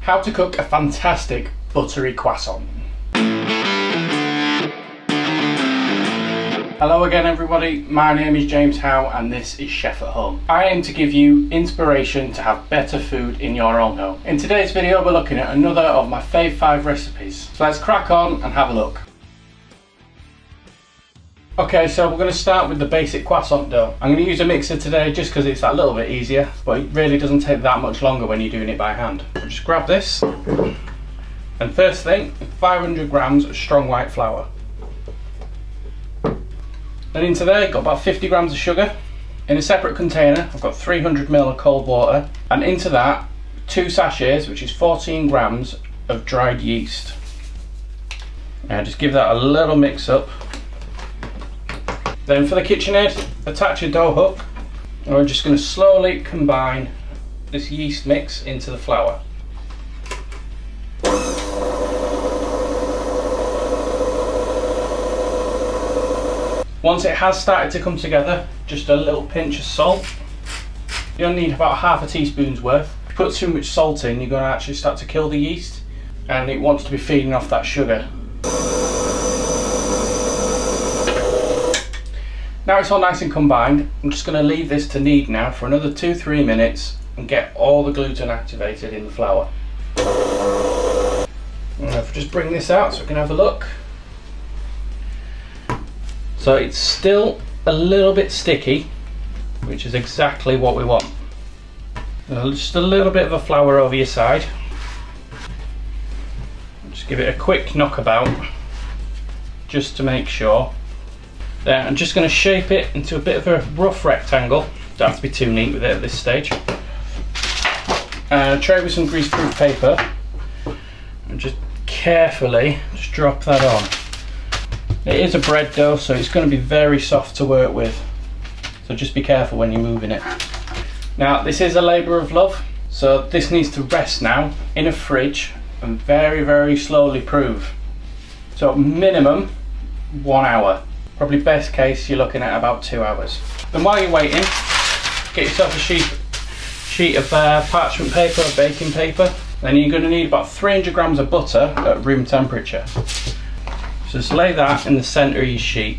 How to cook a fantastic buttery croissant. Hello again everybody, my name is James Howe and this is Chef at Home. I aim to give you inspiration to have better food in your own home. In today's video we're looking at another of my fave 5 recipes. So let's crack on and have a look. Okay, so we're going to start with the basic croissant dough. I'm going to use a mixer today just because it's that little bit easier, but it really doesn't take that much longer when you're doing it by hand. So just grab this, and first thing, 500 grams of strong white flour. Then into there, got about 50 grams of sugar. In a separate container, I've got 300 ml of cold water, and into that, 2 sachets, which is 14 grams of dried yeast. Now just give that a little mix up. Then for the KitchenAid, attach a dough hook, and we're just going to slowly combine this yeast mix into the flour. Once it has started to come together, just a little pinch of salt. You'll need about half a teaspoon's worth. If you put too much salt in, you're going to actually start to kill the yeast, and it wants to be feeding off that sugar. Now it's all nice and combined, I'm just going to leave this to knead now for another 2-3 minutes and get all the gluten activated in the flour. And if I just bring this out so we can have a look. So it's still a little bit sticky, which is exactly what we want. Just a little bit of a flour over your side. Just give it a quick knockabout just to make sure. Then I'm just going to shape it into a bit of a rough rectangle. Don't have to be too neat with it at this stage. A tray with some greaseproof paper, and just carefully just drop that on. It is a bread dough, so it's going to be very soft to work with, so just be careful when you're moving it. Now this is a labour of love, so this needs to rest now in a fridge and very slowly prove. So minimum 1 hour. Probably best case you're looking at about 2 hours. Then while you're waiting, get yourself a sheet of parchment paper or baking paper. Then you're going to need about 300 grams of butter at room temperature. So just lay that in the centre of your sheet.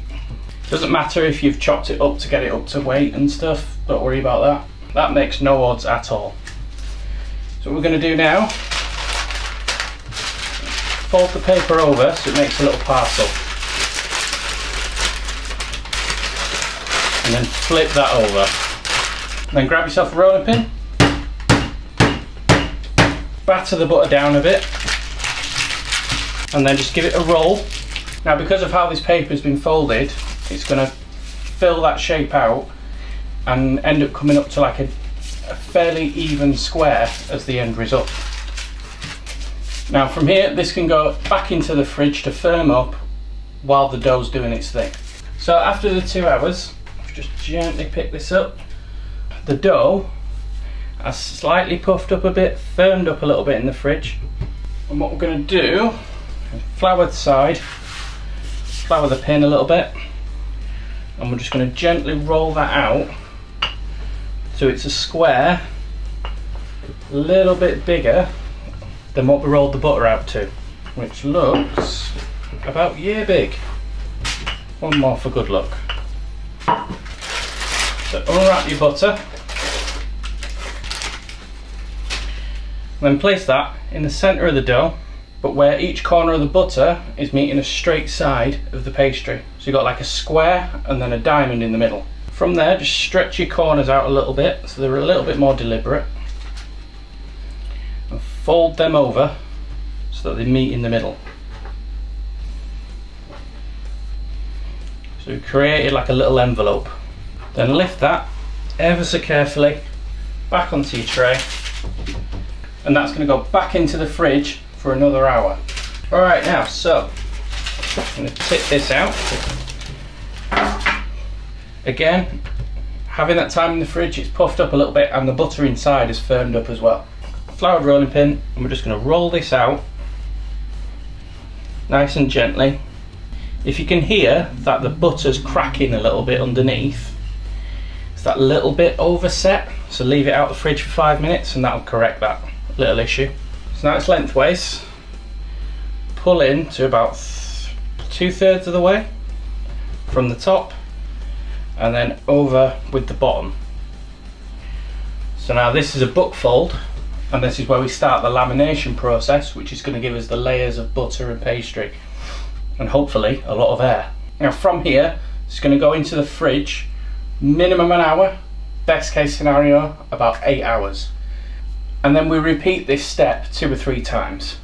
Doesn't matter if you've chopped it up to get it up to weight and stuff, don't worry about that. That makes no odds at all. So what we're going to do now, fold the paper over so it makes a little parcel. And then flip that over. Then grab yourself a rolling pin, batter the butter down a bit, and then just give it a roll. Now because of how this paper has been folded, it's going to fill that shape out and end up coming up to like a fairly even square as the end result. Now from here, this can go back into the fridge to firm up while the dough's doing its thing. So after the 2 hours, just gently pick this up. The dough has slightly puffed up a bit, firmed up a little bit in the fridge. And what we're going to do is flour the side, flour the pin a little bit, and we're just going to gently roll that out so it's a square a little bit bigger than what we rolled the butter out to, which looks about year big. One more for good luck. So unwrap your butter, then place that in the centre of the dough, but where each corner of the butter is meeting a straight side of the pastry. So you've got like a square and then a diamond in the middle. From there, just stretch your corners out a little bit so they're a little bit more deliberate, and fold them over so that they meet in the middle. So we created like a little envelope. Then lift that ever so carefully back onto your tray, and that's going to go back into the fridge for another hour. Alright, now so I'm going to tip this out. Again, having that time in the fridge, it's puffed up a little bit and the butter inside is firmed up as well. Floured rolling pin, and we're just going to roll this out nice and gently. If you can hear that the butter's cracking a little bit underneath, it's that little bit overset, so leave it out of the fridge for 5 minutes and that'll correct that little issue. So now it's lengthways. Pull in to about 2/3 of the way from the top, and then over with the bottom. So now this is a book fold, and this is where we start the lamination process, which is going to give us the layers of butter and pastry, and hopefully a lot of air. Now from here, it's going to go into the fridge, minimum an hour, best case scenario about 8 hours. And then we repeat this step 2 or 3 times.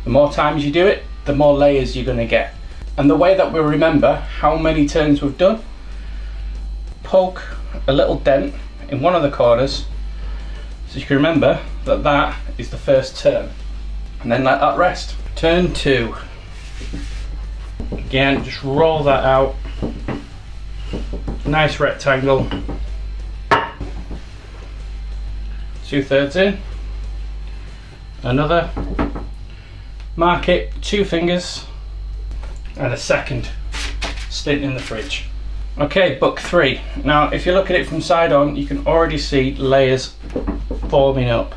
The more times you do it, the more layers you're going to get. And the way that we remember how many turns we've done, poke a little dent in one of the corners, so you can remember that that is the first turn, and then let that rest. Turn 2. Again, just roll that out. Nice rectangle. 2/3 in. Another. Mark it 2 fingers, and a second stint in the fridge. Okay, book 3. Now if you look at it from side on, you can already see layers forming up,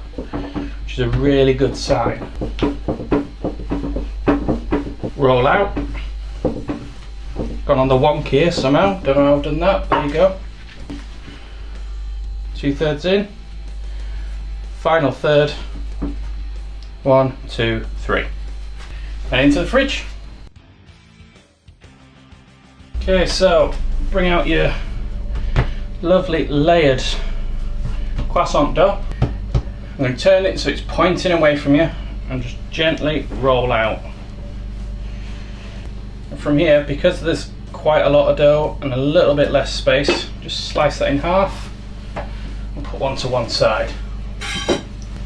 which is a really good sign. Roll out. Gone on the wonk here somehow, don't know how I've done that, there you go. 2/3 in. Final third. 1, 2, 3. And into the fridge. Okay, so bring out your lovely layered croissant dough. I'm going to turn it so it's pointing away from you and just gently roll out. And from here, because there's quite a lot of dough and a little bit less space, just slice that in half and put one to one side.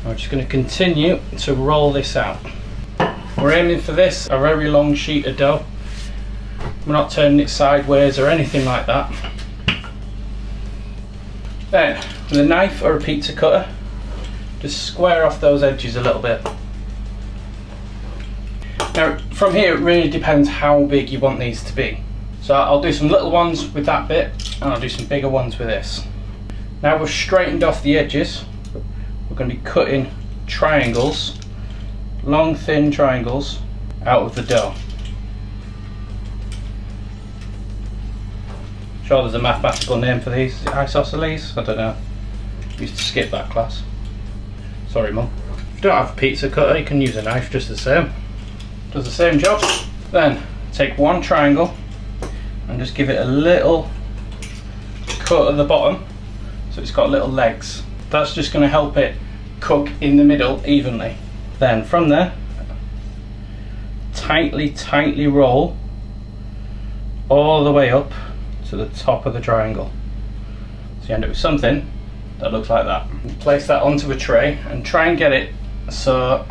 I'm just going to continue to roll this out. We're aiming for this, a very long sheet of dough. We're not turning it sideways or anything like that. Then, with a knife or a pizza cutter, just square off those edges a little bit. Now, from here it really depends how big you want these to be. So I'll do some little ones with that bit, and I'll do some bigger ones with this. Now we've straightened off the edges, we're going to be cutting triangles, long thin triangles, out of the dough. Sure there's a mathematical name for these. Is it isosceles? I don't know. Used to skip that class. Sorry mum. If you don't have a pizza cutter, you can use a knife just the same. Does the same job. Then take one triangle and just give it a little cut at the bottom so it's got little legs. That's just going to help it cook in the middle evenly. Then from there, tightly roll all the way up to the top of the triangle. So you end up with something that looks like that. Place that onto a tray and try and get it so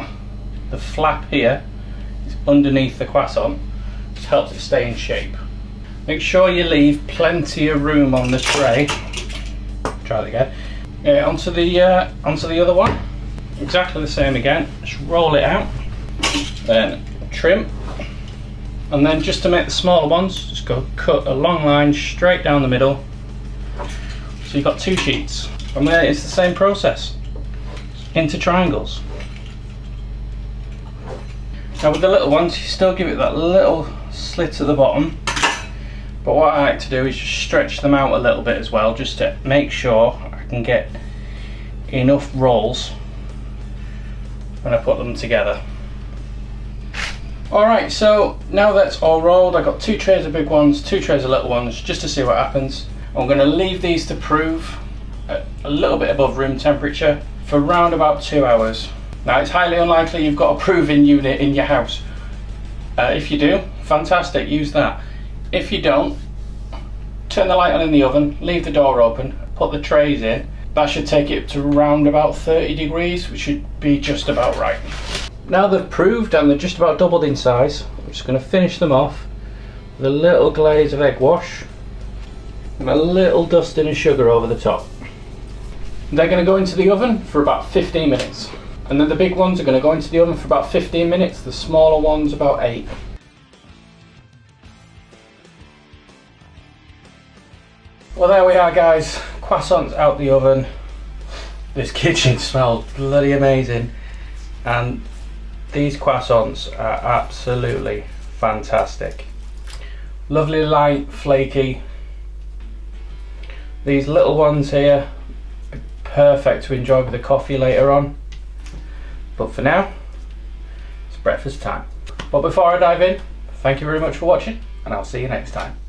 the flap here is underneath the croissant, which helps it stay in shape. Make sure you leave plenty of room on the tray. Try that again. Onto the other one. Exactly the same again. Just roll it out. Then trim. And then just to make the smaller ones, just go cut a long line straight down the middle. So you've got 2 sheets. From there it's the same process. Into triangles. Now with the little ones, you still give it that little slit at the bottom. But what I like to do is just stretch them out a little bit as well, just to make sure I can get enough rolls when I put them together. Alright, so now that's all rolled, I've got 2 trays of big ones, 2 trays of little ones, just to see what happens. I'm going to leave these to prove at a little bit above room temperature for around about 2 hours. Now it's highly unlikely you've got a proving unit in your house. If you do, fantastic, use that. If you don't, turn the light on in the oven, leave the door open, put the trays in. That should take it to around about 30 degrees, which should be just about right. Now they've proved and they're just about doubled in size, I'm just going to finish them off with a little glaze of egg wash and a little dusting of sugar over the top. They're going to go into the oven for about 15 minutes. And then the big ones are going to go into the oven for about 15 minutes, the smaller ones about 8. Well, there we are guys, croissants out the oven. This kitchen smells bloody amazing. and these croissants are absolutely fantastic. Lovely, light, flaky. These little ones here are perfect to enjoy with the coffee later on. But for now, it's breakfast time. But before I dive in, thank you very much for watching, and I'll see you next time.